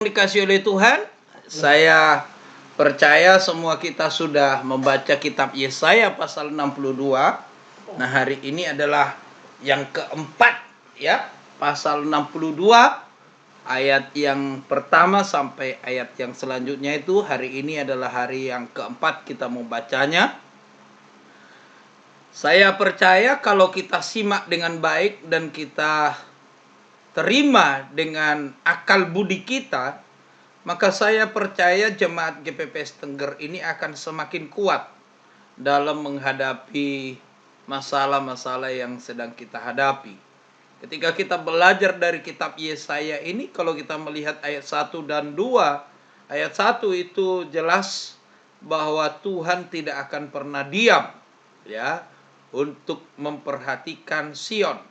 Dikasih oleh Tuhan, saya percaya semua kita sudah membaca kitab Yesaya pasal 62. Nah, hari ini adalah yang keempat ya, pasal 62 ayat yang pertama sampai ayat yang selanjutnya itu. Hari ini adalah hari yang keempat kita membacanya. Saya percaya kalau kita simak dengan baik dan kita terima dengan akal budi kita, maka saya percaya jemaat GPPS Tengger ini akan semakin kuat dalam menghadapi masalah-masalah yang sedang kita hadapi. Ketika kita belajar dari kitab Yesaya ini, kalau kita melihat ayat 1 dan 2, ayat 1 itu jelas bahwa Tuhan tidak akan pernah diam ya untuk memperhatikan Sion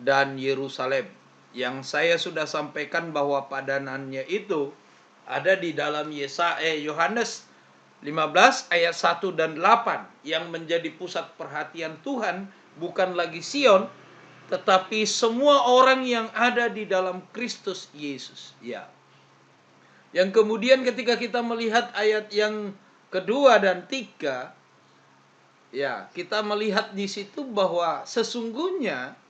dan Yerusalem. Yang saya sudah sampaikan bahwa padanannya itu ada di dalam Yohanes 15 ayat 1 dan 8. Yang menjadi pusat perhatian Tuhan bukan lagi Sion, tetapi semua orang yang ada di dalam Kristus Yesus. Ya. Yang kemudian ketika kita melihat ayat yang kedua dan tiga, ya, kita melihat di situ bahwa sesungguhnya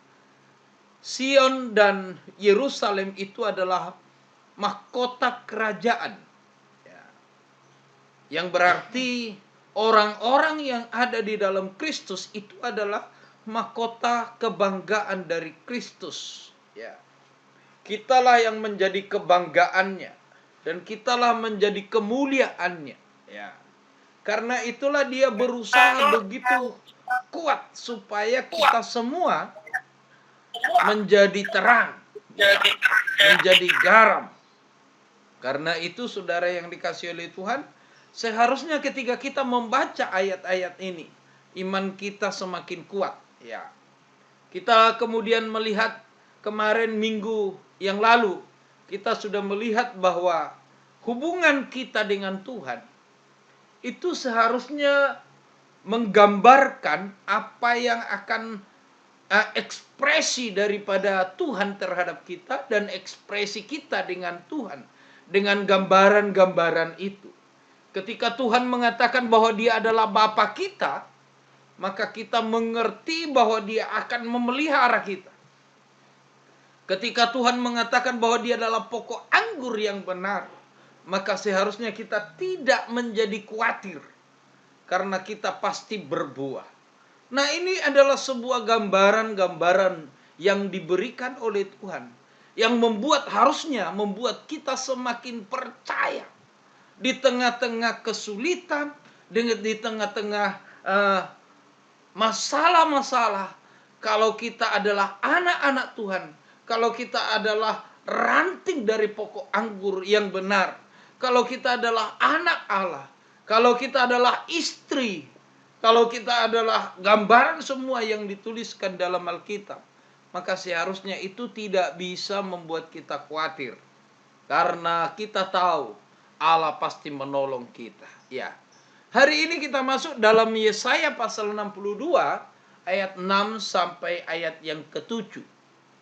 Sion dan Yerusalem itu adalah mahkota kerajaan. Ya. Yang berarti orang-orang yang ada di dalam Kristus itu adalah mahkota kebanggaan dari Kristus. Ya. Kitalah yang menjadi kebanggaannya dan kitalah menjadi kemuliaannya. Ya. Karena itulah dia berusaha begitu kuat supaya kita semua menjadi terang, menjadi garam. Karena itu saudara yang dikasihi oleh Tuhan, seharusnya ketika kita membaca ayat-ayat ini, iman kita semakin kuat. Ya. Kita kemudian melihat kemarin minggu yang lalu, kita sudah melihat bahwa hubungan kita dengan Tuhan itu seharusnya menggambarkan apa yang akan ekspresi daripada Tuhan terhadap kita dan ekspresi kita dengan Tuhan dengan gambaran-gambaran itu. Ketika Tuhan mengatakan bahwa Dia adalah Bapa kita, maka kita mengerti bahwa Dia akan memelihara kita. Ketika Tuhan mengatakan bahwa Dia adalah pokok anggur yang benar, maka seharusnya kita tidak menjadi khawatir karena kita pasti berbuah. Nah, ini adalah sebuah gambaran-gambaran yang diberikan oleh Tuhan, yang harusnya membuat kita semakin percaya di tengah-tengah kesulitan, di tengah-tengah masalah-masalah. Kalau kita adalah anak-anak Tuhan, kalau kita adalah ranting dari pokok anggur yang benar, kalau kita adalah anak Allah, kalau kita adalah istri, kalau kita adalah gambaran semua yang dituliskan dalam Alkitab, maka seharusnya itu tidak bisa membuat kita khawatir. Karena kita tahu Allah pasti menolong kita. Ya. Hari ini kita masuk dalam Yesaya pasal 62 ayat 6 sampai ayat yang ke-7.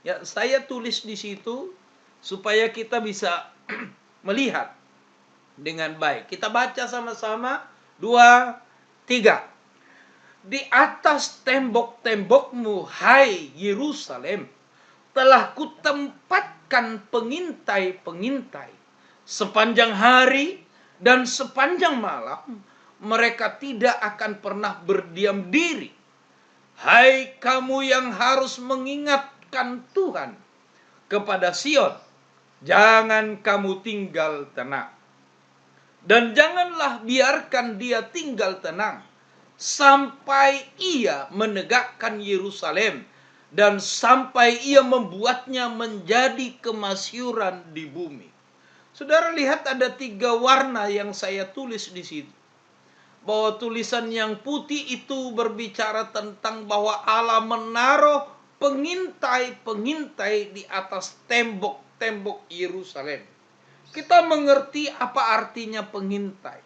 Ya, saya tulis di situ supaya kita bisa melihat dengan baik. Kita baca sama-sama 2, 3. Di atas tembok-tembokmu, hai Yerusalem, telah kutempatkan pengintai-pengintai. Sepanjang hari dan sepanjang malam, mereka tidak akan pernah berdiam diri. Hai kamu yang harus mengingatkan Tuhan kepada Sion, jangan kamu tinggal tenang. Dan janganlah biarkan dia tinggal tenang sampai ia menegakkan Yerusalem dan sampai ia membuatnya menjadi kemasyhuran di bumi. Saudara lihat ada 3 warna yang saya tulis di situ. Bahwa tulisan yang putih itu berbicara tentang bahwa Allah menaruh pengintai-pengintai di atas tembok-tembok Yerusalem. Kita mengerti apa artinya pengintai.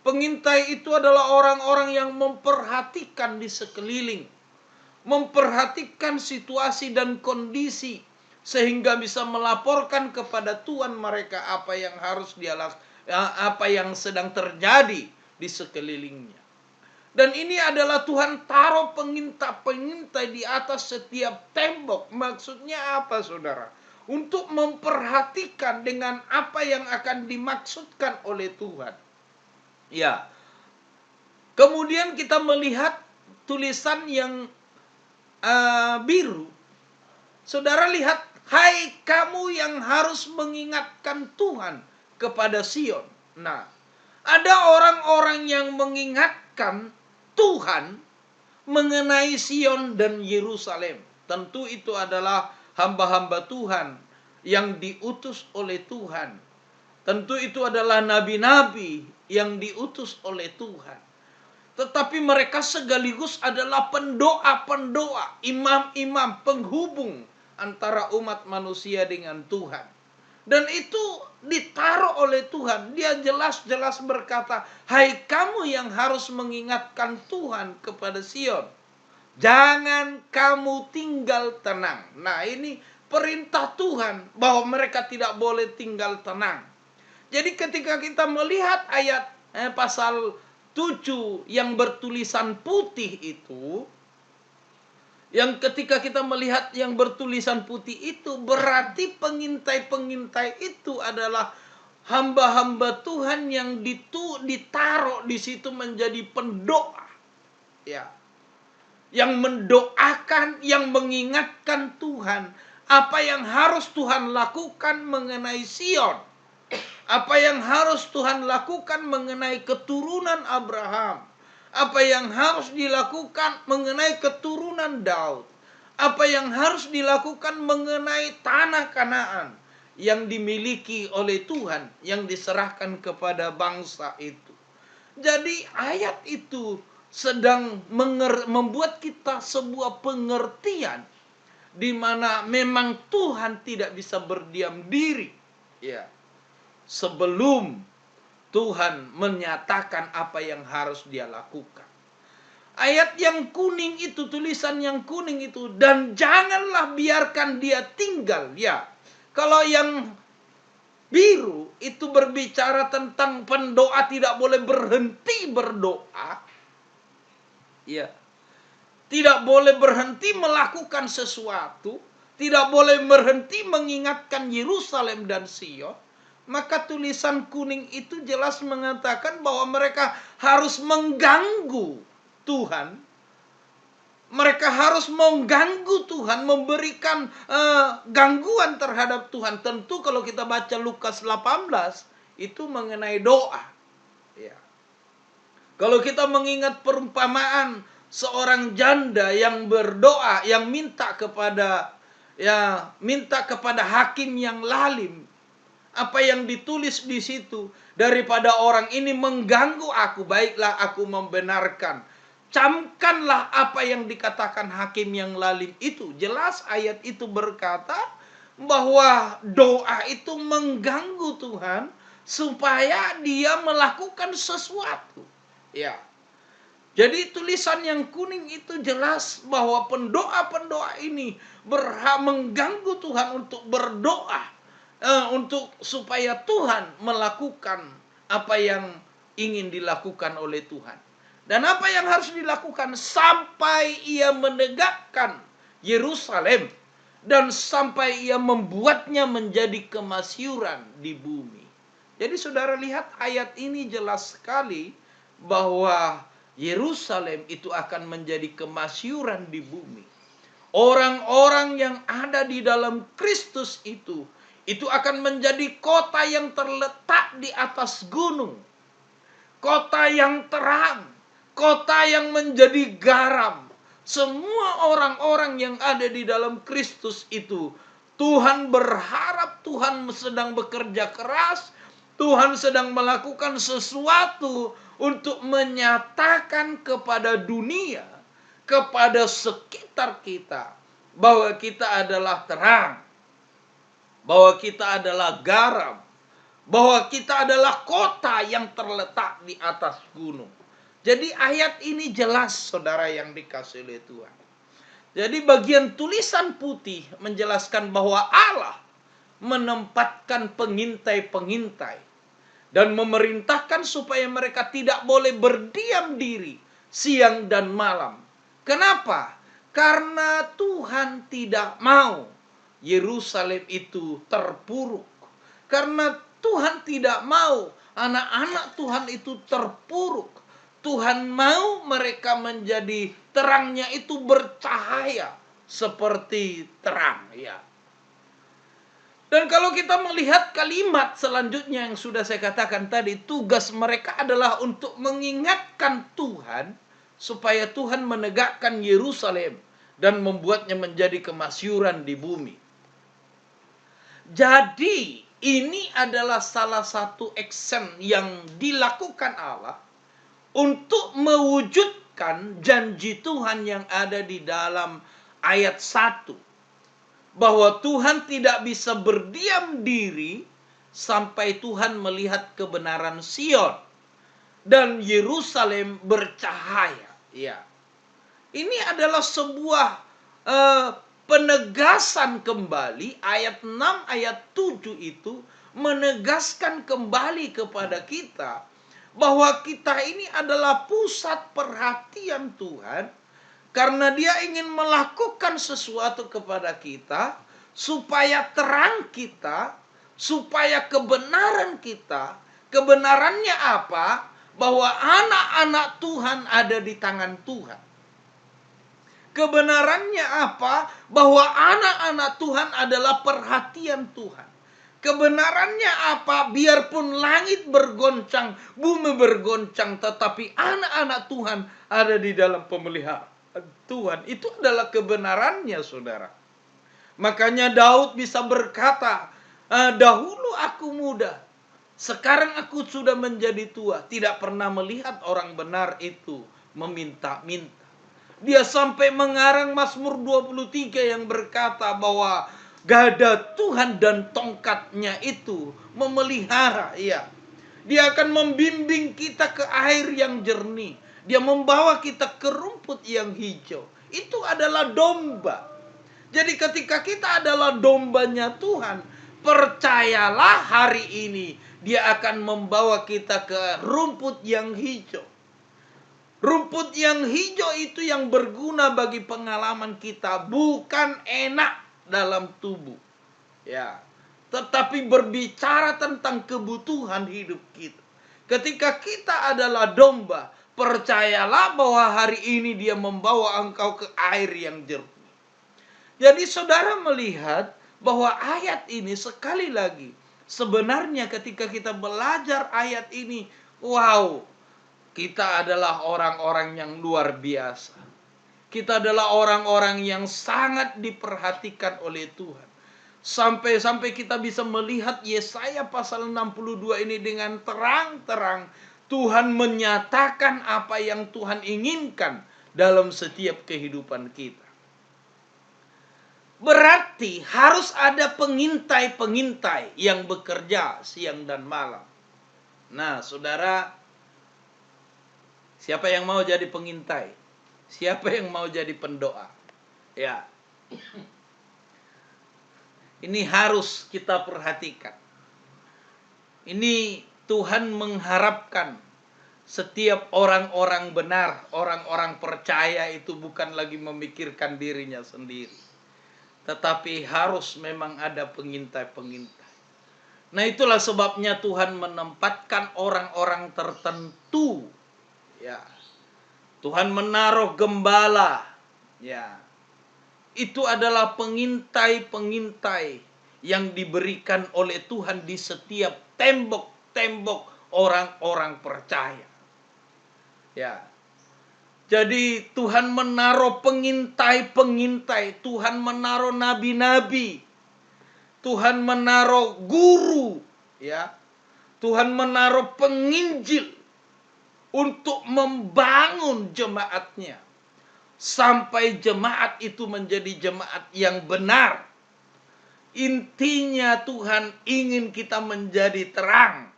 Pengintai itu adalah orang-orang yang memperhatikan di sekeliling, memperhatikan situasi dan kondisi, sehingga bisa melaporkan kepada Tuhan mereka apa yang sedang terjadi di sekelilingnya. Dan ini adalah Tuhan taruh pengintai-pengintai di atas setiap tembok. Maksudnya apa, saudara? Untuk memperhatikan dengan apa yang akan dimaksudkan oleh Tuhan. Ya. Kemudian kita melihat tulisan yang biru. Saudara lihat, hai kamu yang harus mengingatkan Tuhan kepada Sion. Nah, ada orang-orang yang mengingatkan Tuhan mengenai Sion dan Yerusalem. Tentu itu adalah hamba-hamba Tuhan yang diutus oleh Tuhan. Tentu itu adalah nabi-nabi yang diutus oleh Tuhan. Tetapi mereka sekaligus adalah pendoa-pendoa, imam-imam, penghubung antara umat manusia dengan Tuhan. Dan itu ditaruh oleh Tuhan. Dia jelas-jelas berkata, hai kamu yang harus mengingatkan Tuhan kepada Sion, jangan kamu tinggal tenang. Nah, ini perintah Tuhan bahwa mereka tidak boleh tinggal tenang. Jadi ketika kita melihat ayat pasal 7 yang bertulisan putih itu, yang ketika kita melihat yang bertulisan putih itu, berarti pengintai-pengintai itu adalah hamba-hamba Tuhan yang ditaruh di situ menjadi pendoa. Ya. Yang mendoakan, yang mengingatkan Tuhan apa yang harus Tuhan lakukan mengenai Sion. Apa yang harus Tuhan lakukan mengenai keturunan Abraham. Apa yang harus dilakukan mengenai keturunan Daud. Apa yang harus dilakukan mengenai tanah Kanaan yang dimiliki oleh Tuhan, yang diserahkan kepada bangsa itu. Jadi ayat itu sedang membuat kita sebuah pengertian di mana memang Tuhan tidak bisa berdiam diri. Ya. Sebelum Tuhan menyatakan apa yang harus dia lakukan. Ayat yang kuning itu, tulisan yang kuning itu, dan janganlah biarkan dia tinggal. Ya, kalau yang biru itu berbicara tentang pendoa tidak boleh berhenti berdoa. Ya, tidak boleh berhenti melakukan sesuatu, tidak boleh berhenti mengingatkan Yerusalem dan Sion. Maka tulisan kuning itu jelas mengatakan bahwa mereka harus mengganggu Tuhan. Mereka harus mengganggu Tuhan, memberikan gangguan terhadap Tuhan. Tentu kalau kita baca Lukas 18, itu mengenai doa. Ya. Kalau kita mengingat perumpamaan seorang janda yang berdoa, yang minta kepada hakim yang lalim. Apa yang ditulis di situ, daripada orang ini mengganggu aku, baiklah aku membenarkan. Camkanlah apa yang dikatakan hakim yang lalim itu. Jelas ayat itu berkata bahwa doa itu mengganggu Tuhan supaya dia melakukan sesuatu. Ya. Jadi tulisan yang kuning itu jelas bahwa pendoa-pendoa ini mengganggu Tuhan untuk berdoa. Untuk supaya Tuhan melakukan apa yang ingin dilakukan oleh Tuhan. Dan apa yang harus dilakukan sampai ia menegakkan Yerusalem dan sampai ia membuatnya menjadi kemasyuran di bumi. Jadi saudara lihat ayat ini jelas sekali bahwa Yerusalem itu akan menjadi kemasyuran di bumi. Orang-orang yang ada di dalam Kristus itu akan menjadi kota yang terletak di atas gunung. Kota yang terang. Kota yang menjadi garam. Semua orang-orang yang ada di dalam Kristus itu, Tuhan berharap, Tuhan sedang bekerja keras, Tuhan sedang melakukan sesuatu untuk menyatakan kepada dunia, kepada sekitar kita, bahwa kita adalah terang, bahwa kita adalah garam, bahwa kita adalah kota yang terletak di atas gunung. Jadi ayat ini jelas, saudara yang dikasihi oleh Tuhan. Jadi bagian tulisan putih menjelaskan bahwa Allah menempatkan pengintai-pengintai dan memerintahkan supaya mereka tidak boleh berdiam diri siang dan malam. Kenapa? Karena Tuhan tidak mau Yerusalem itu terpuruk. Karena Tuhan tidak mau anak-anak Tuhan itu terpuruk. Tuhan mau mereka menjadi terangnya itu bercahaya seperti terang, ya. Dan kalau kita melihat kalimat selanjutnya yang sudah saya katakan tadi, tugas mereka adalah untuk mengingatkan Tuhan supaya Tuhan menegakkan Yerusalem dan membuatnya menjadi kemasyuran di bumi. Jadi ini adalah salah satu action yang dilakukan Allah untuk mewujudkan janji Tuhan yang ada di dalam ayat 1. Bahwa Tuhan tidak bisa berdiam diri sampai Tuhan melihat kebenaran Sion dan Yerusalem bercahaya. Ya. Ini adalah sebuah penegasan kembali. Ayat 6, ayat 7 itu menegaskan kembali kepada kita bahwa kita ini adalah pusat perhatian Tuhan, karena Dia ingin melakukan sesuatu kepada kita supaya terang kita, supaya kebenaran kita. Kebenarannya apa? Bahwa anak-anak Tuhan ada di tangan Tuhan. Kebenarannya apa? Bahwa anak-anak Tuhan adalah perhatian Tuhan. Kebenarannya apa? Biarpun langit bergoncang, bumi bergoncang, tetapi anak-anak Tuhan ada di dalam pemeliharaan Tuhan. Itu adalah kebenarannya, saudara. Makanya Daud bisa berkata, dahulu aku muda, sekarang aku sudah menjadi tua, tidak pernah melihat orang benar itu meminta-minta. Dia sampai mengarang Mazmur 23 yang berkata bahwa gada Tuhan dan tongkatnya itu memelihara. Ya. Dia akan membimbing kita ke air yang jernih. Dia membawa kita ke rumput yang hijau. Itu adalah domba. Jadi ketika kita adalah dombanya Tuhan, percayalah hari ini Dia akan membawa kita ke rumput yang hijau. Rumput yang hijau itu yang berguna bagi pengalaman kita, bukan enak dalam tubuh. Ya. Tetapi berbicara tentang kebutuhan hidup kita. Ketika kita adalah domba, percayalah bahwa hari ini Dia membawa engkau ke air yang jernih. Jadi saudara melihat bahwa ayat ini sekali lagi, sebenarnya ketika kita belajar ayat ini, wow, kita adalah orang-orang yang luar biasa. Kita adalah orang-orang yang sangat diperhatikan oleh Tuhan. Sampai-sampai kita bisa melihat Yesaya pasal 62 ini dengan terang-terang. Tuhan menyatakan apa yang Tuhan inginkan dalam setiap kehidupan kita. Berarti harus ada pengintai-pengintai yang bekerja siang dan malam. Nah, saudara, siapa yang mau jadi pengintai? Siapa yang mau jadi pendoa? Ya. Ini harus kita perhatikan. Ini Tuhan mengharapkan setiap orang-orang benar, orang-orang percaya itu bukan lagi memikirkan dirinya sendiri. Tetapi harus memang ada pengintai-pengintai. Nah, itulah sebabnya Tuhan menempatkan orang-orang tertentu. Ya. Tuhan menaruh gembala. Ya. Itu adalah pengintai-pengintai yang diberikan oleh Tuhan di setiap tembok-tembok orang-orang percaya. Ya. Jadi Tuhan menaruh pengintai-pengintai, Tuhan menaruh nabi-nabi, Tuhan menaruh guru, ya. Tuhan menaruh penginjil untuk membangun jemaatnya. Sampai jemaat itu menjadi jemaat yang benar. Intinya Tuhan ingin kita menjadi terang.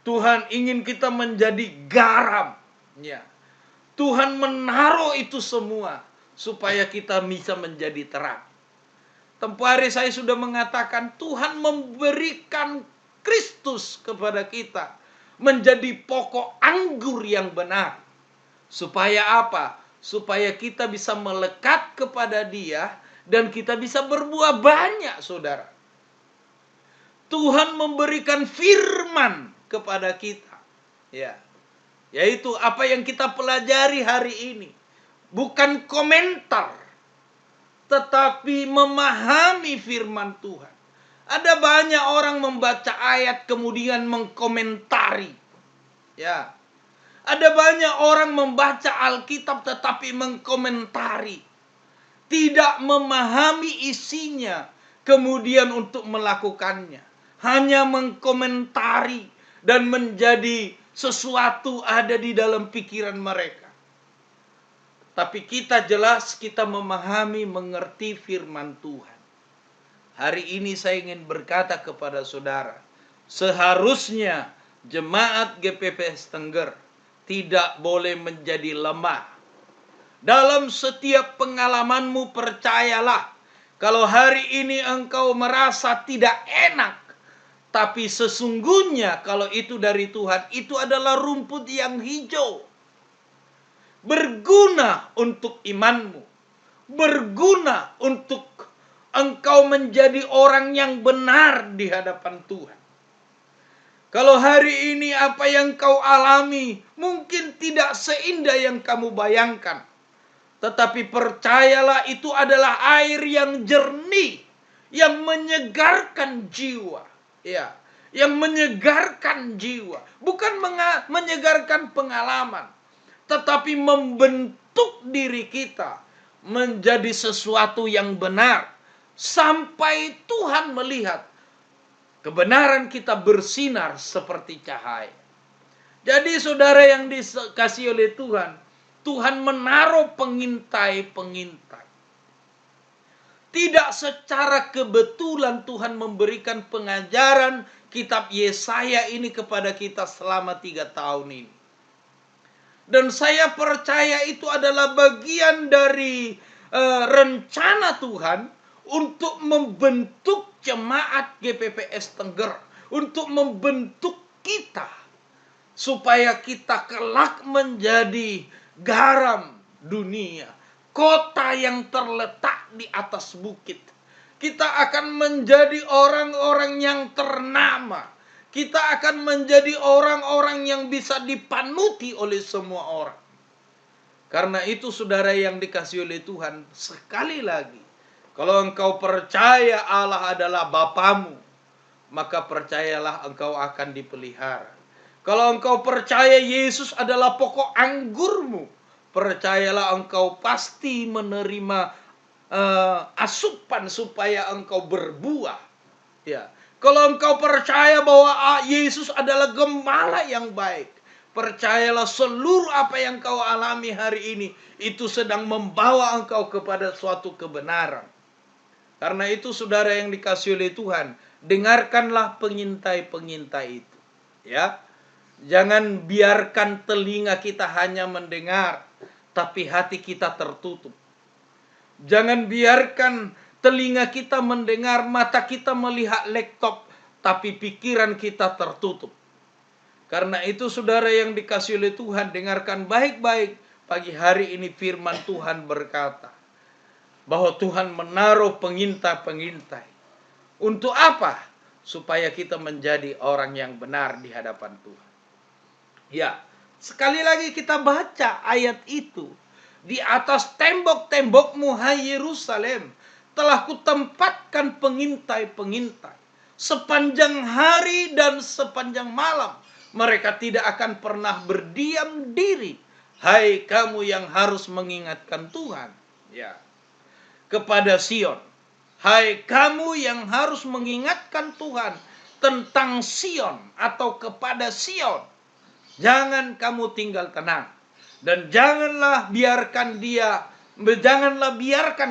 Tuhan ingin kita menjadi garam. Ya. Tuhan menaruh itu semua supaya kita bisa menjadi terang. Tempo hari saya sudah mengatakan Tuhan memberikan Kristus kepada kita menjadi pokok anggur yang benar. Supaya apa? Supaya kita bisa melekat kepada Dia dan kita bisa berbuah banyak, saudara. Tuhan memberikan firman kepada kita. Ya. Yaitu apa yang kita pelajari hari ini. Bukan komentar, tetapi memahami firman Tuhan. Ada banyak orang membaca ayat kemudian mengkomentari. Ya. Ada banyak orang membaca Alkitab tetapi mengkomentari. Tidak memahami isinya kemudian untuk melakukannya. Hanya mengkomentari dan menjadi sesuatu ada di dalam pikiran mereka. Tapi kita jelas kita memahami, mengerti firman Tuhan. Hari ini saya ingin berkata kepada saudara, seharusnya jemaat GPPS Tengger tidak boleh menjadi lemah. Dalam setiap pengalamanmu percayalah, kalau hari ini engkau merasa tidak enak, tapi sesungguhnya kalau itu dari Tuhan, itu adalah rumput yang hijau. Berguna untuk imanmu. Berguna untuk engkau menjadi orang yang benar di hadapan Tuhan. Kalau hari ini apa yang kau alami mungkin tidak seindah yang kamu bayangkan. Tetapi percayalah itu adalah air yang jernih, yang menyegarkan jiwa. Ya, yang menyegarkan jiwa. Bukan menyegarkan pengalaman, tetapi membentuk diri kita menjadi sesuatu yang benar. Sampai Tuhan melihat kebenaran kita bersinar seperti cahaya. Jadi saudara yang dikasihi oleh Tuhan, Tuhan menaruh pengintai-pengintai. Tidak secara kebetulan Tuhan memberikan pengajaran kitab Yesaya ini kepada kita selama 3 tahun ini. Dan saya percaya itu adalah bagian dari rencana Tuhan untuk membentuk jemaat GPPS Tengger. Untuk membentuk kita. Supaya kita kelak menjadi garam dunia. Kota yang terletak di atas bukit. Kita akan menjadi orang-orang yang ternama. Kita akan menjadi orang-orang yang bisa dipanuti oleh semua orang. Karena itu saudara yang dikasihi oleh Tuhan, sekali lagi, kalau engkau percaya Allah adalah Bapamu, maka percayalah engkau akan dipelihara. Kalau engkau percaya Yesus adalah pokok anggurmu, percayalah engkau pasti menerima asupan supaya engkau berbuah. Ya. Kalau engkau percaya bahwa Yesus adalah gembala yang baik, percayalah seluruh apa yang kau alami hari ini itu sedang membawa engkau kepada suatu kebenaran. Karena itu saudara yang dikasihi oleh Tuhan, dengarkanlah pengintai-pengintai itu. Ya. Jangan biarkan telinga kita hanya mendengar, tapi hati kita tertutup. Jangan biarkan telinga kita mendengar, mata kita melihat laptop, tapi pikiran kita tertutup. Karena itu saudara yang dikasihi oleh Tuhan, dengarkan baik-baik. Pagi hari ini firman Tuhan berkata, bahwa Tuhan menaruh pengintai-pengintai. Untuk apa? Supaya kita menjadi orang yang benar di hadapan Tuhan. Ya, sekali lagi kita baca ayat itu. Di atas tembok-tembokmu, hai Yerusalem, telah kutempatkan pengintai-pengintai. Sepanjang hari dan sepanjang malam. Mereka tidak akan pernah berdiam diri. Hai kamu yang harus mengingatkan Tuhan. Ya. Kepada Sion. Hai kamu yang harus mengingatkan Tuhan tentang Sion atau kepada Sion. Jangan kamu tinggal tenang. Dan janganlah biarkan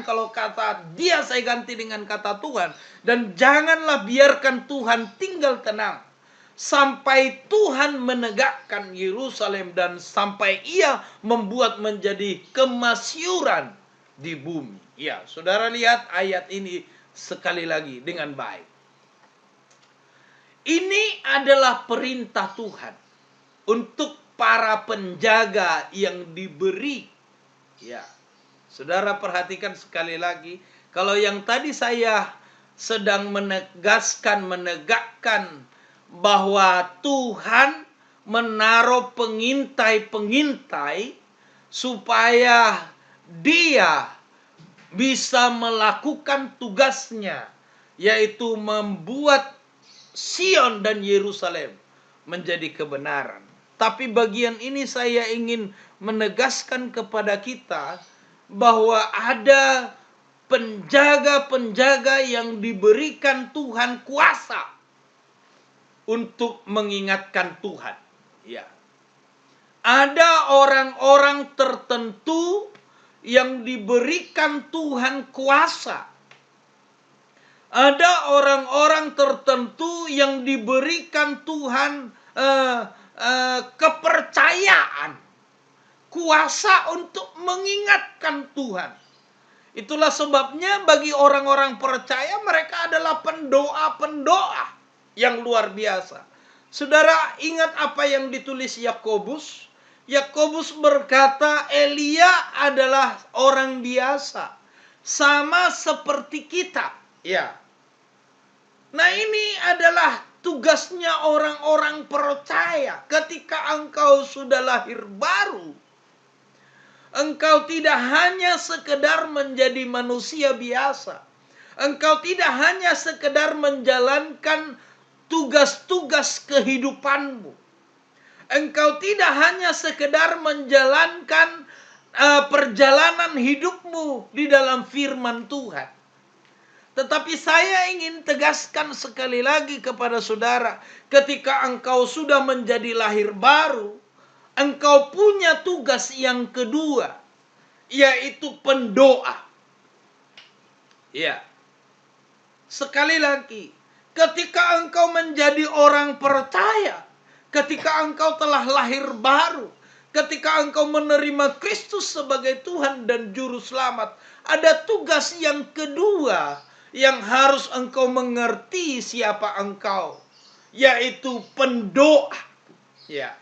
kalau kata dia saya ganti dengan kata Tuhan. Dan janganlah biarkan Tuhan tinggal tenang. Sampai Tuhan menegakkan Yerusalem dan sampai ia membuat menjadi kemasyuran di bumi. Ya, saudara lihat ayat ini sekali lagi dengan baik. Ini adalah perintah Tuhan untuk para penjaga yang diberi. Ya, saudara perhatikan sekali lagi. Kalau yang tadi saya sedang menegakkan bahwa Tuhan menaruh pengintai-pengintai supaya dia bisa melakukan tugasnya, yaitu membuat Sion dan Yerusalem menjadi kebenaran. Tapi bagian ini saya ingin menegaskan kepada kita bahwa ada penjaga-penjaga yang diberikan Tuhan kuasa untuk mengingatkan Tuhan. Ya. Ada orang-orang tertentu yang diberikan Tuhan kuasa. Ada orang-orang tertentu yang diberikan Tuhan kepercayaan, kuasa untuk mengingatkan Tuhan. Itulah sebabnya bagi orang-orang percaya mereka adalah pendoa-pendoa yang luar biasa. Saudara ingat apa yang ditulis Yakobus? Yakobus berkata Elia adalah orang biasa, sama seperti kita. Ya. Nah, ini adalah tugasnya orang-orang percaya. Ketika engkau sudah lahir baru, engkau tidak hanya sekedar menjadi manusia biasa. Engkau tidak hanya sekedar menjalankan tugas-tugas kehidupanmu. Engkau tidak hanya sekedar menjalankan perjalanan hidupmu di dalam firman Tuhan. Tetapi saya ingin tegaskan sekali lagi kepada saudara, ketika engkau sudah menjadi lahir baru, engkau punya tugas yang kedua, yaitu pendoa. Ya. Sekali lagi, ketika engkau menjadi orang percaya, ketika engkau telah lahir baru, ketika engkau menerima Kristus sebagai Tuhan dan Juru Selamat, ada tugas yang kedua yang harus engkau mengerti siapa engkau, yaitu pendoa. Ya.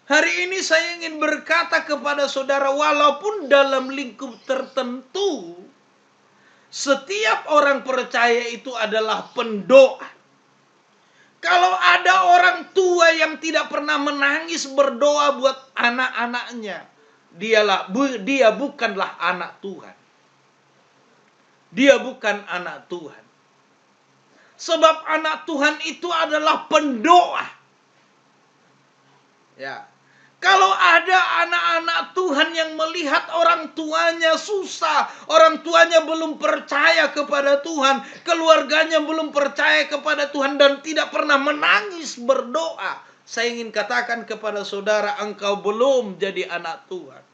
Hari ini saya ingin berkata kepada saudara, walaupun dalam lingkup tertentu, setiap orang percaya itu adalah pendoa. Kalau ada orang tua yang tidak pernah menangis berdoa buat anak-anaknya, dia bukanlah anak Tuhan. Dia bukan anak Tuhan. Sebab anak Tuhan itu adalah pendoa. Ya. Kalau ada anak-anak Tuhan yang melihat orang tuanya susah, orang tuanya belum percaya kepada Tuhan, keluarganya belum percaya kepada Tuhan dan tidak pernah menangis berdoa, saya ingin katakan kepada saudara, engkau belum jadi anak Tuhan.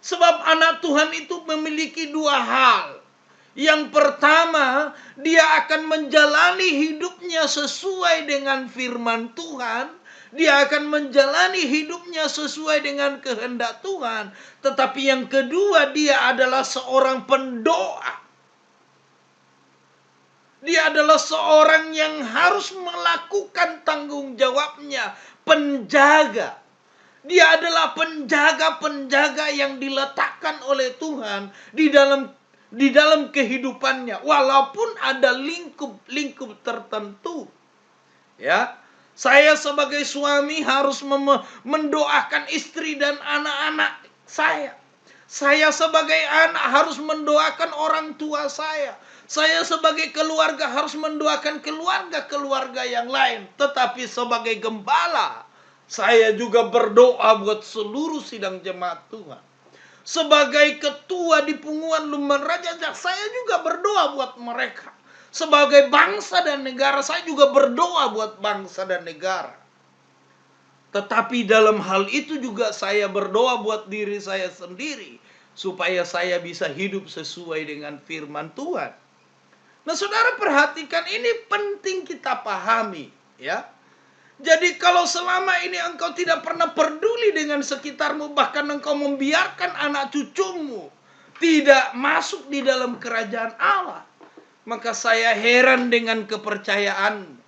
Sebab anak Tuhan itu memiliki dua hal. Yang pertama, dia akan menjalani hidupnya sesuai dengan firman Tuhan. Dia akan menjalani hidupnya sesuai dengan kehendak Tuhan. Tetapi yang kedua, dia adalah seorang pendoa. Dia adalah seorang yang harus melakukan tanggung jawabnya, penjaga. Dia adalah penjaga-penjaga yang diletakkan oleh Tuhan di dalam kehidupannya, walaupun ada lingkup tertentu. Ya, saya sebagai suami harus mendoakan istri dan anak-anak saya. Saya sebagai anak harus mendoakan orang tua saya. Saya sebagai keluarga harus mendoakan keluarga-keluarga yang lain. Tetapi sebagai gembala, saya juga berdoa buat seluruh sidang jemaat Tuhan. Sebagai ketua di Punguan Lumban Raja, saya juga berdoa buat mereka. Sebagai bangsa dan negara, saya juga berdoa buat bangsa dan negara. Tetapi dalam hal itu juga saya berdoa buat diri saya sendiri, supaya saya bisa hidup sesuai dengan firman Tuhan. Nah, saudara perhatikan, ini penting kita pahami, ya. Jadi kalau selama ini engkau tidak pernah peduli dengan sekitarmu, bahkan engkau membiarkan anak cucumu tidak masuk di dalam kerajaan Allah. Maka saya heran dengan kepercayaanmu.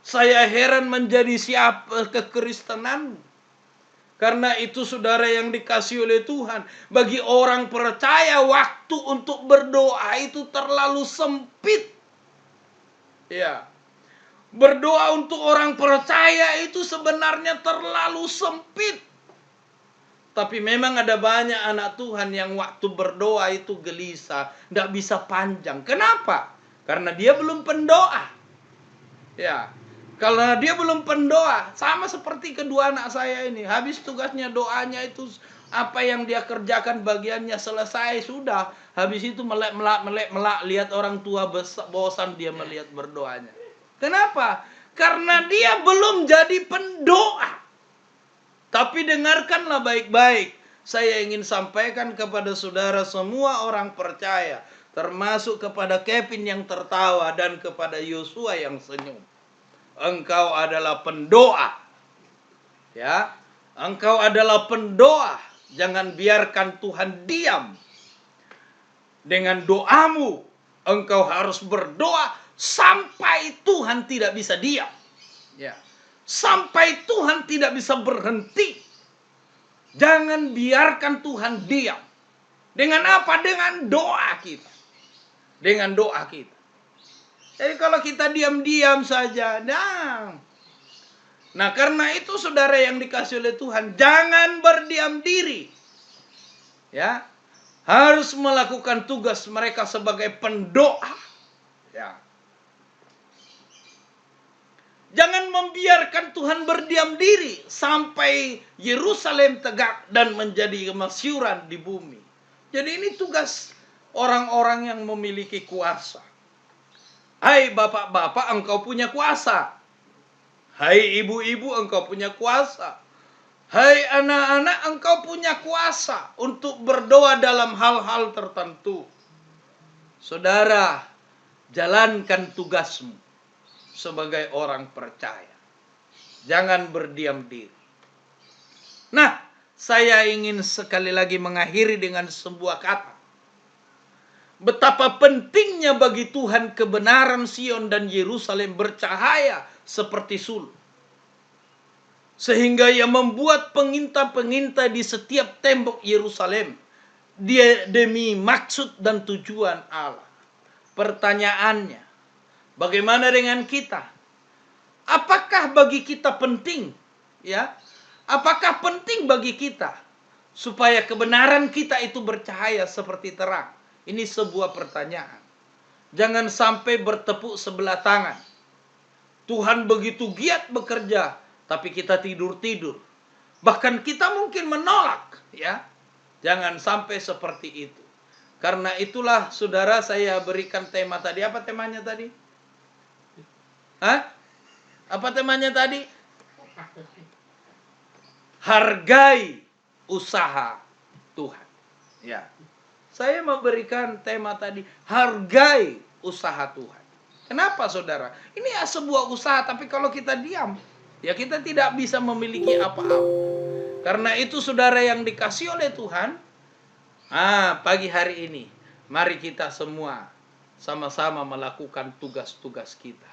Saya heran menjadi siapa kekristenanmu. Karena itu saudara yang dikasih oleh Tuhan, bagi orang percaya waktu untuk berdoa itu terlalu sempit. Ya. Berdoa untuk orang percaya itu sebenarnya terlalu sempit. Tapi memang ada banyak anak Tuhan yang waktu berdoa itu gelisah, tidak bisa panjang. Kenapa? Karena dia belum pendoa. Ya. Kalau dia belum pendoa, sama seperti kedua anak saya ini. Habis tugasnya doanya itu apa yang dia kerjakan bagiannya selesai sudah. Habis itu melek lihat orang tua bosan dia melihat berdoanya. Kenapa? Karena dia belum jadi pendoa. Tapi dengarkanlah baik-baik. Saya ingin sampaikan kepada saudara semua orang percaya, termasuk kepada Kevin yang tertawa dan kepada Yosua yang senyum. Engkau adalah pendoa. Ya, engkau adalah pendoa. Jangan biarkan Tuhan diam. Dengan doamu, engkau harus berdoa sampai Tuhan tidak bisa diam. Ya. Sampai Tuhan tidak bisa berhenti. Jangan biarkan Tuhan diam. Dengan apa? Dengan doa kita. Dengan doa kita. Jadi kalau kita diam-diam saja, nah karena itu saudara yang dikasih oleh Tuhan, jangan berdiam diri. Ya. Harus melakukan tugas mereka sebagai pendoa. Ya. Jangan membiarkan Tuhan berdiam diri sampai Yerusalem tegak dan menjadi kemasyuran di bumi. Jadi ini tugas orang-orang yang memiliki kuasa. Hai bapak-bapak, engkau punya kuasa. Hai ibu-ibu, engkau punya kuasa. Hai anak-anak, engkau punya kuasa untuk berdoa dalam hal-hal tertentu. Saudara, jalankan tugasmu sebagai orang percaya. Jangan berdiam diri. Nah, saya ingin sekali lagi mengakhiri dengan sebuah kata. Betapa pentingnya bagi Tuhan kebenaran Sion dan Yerusalem bercahaya seperti sulur. Sehingga ia membuat pengintai-pengintai di setiap tembok Yerusalem. Dia demi maksud dan tujuan Allah. Pertanyaannya, bagaimana dengan kita? Apakah bagi kita penting? Ya, apakah penting bagi kita supaya kebenaran kita itu bercahaya seperti terang? Ini sebuah pertanyaan. Jangan sampai bertepuk sebelah tangan. Tuhan begitu giat bekerja, tapi kita tidur-tidur. Bahkan kita mungkin menolak, ya. Jangan sampai seperti itu. Karena itulah saudara saya berikan tema tadi. Apa temanya tadi? Hah? Apa temanya tadi? Hargai usaha Tuhan. Ya. Saya memberikan tema tadi, hargai usaha Tuhan. Kenapa saudara? Ini sebuah usaha, tapi kalau kita diam, ya kita tidak bisa memiliki apa-apa. Karena itu saudara yang dikasih oleh Tuhan, pagi hari ini, mari kita semua sama-sama melakukan tugas-tugas kita.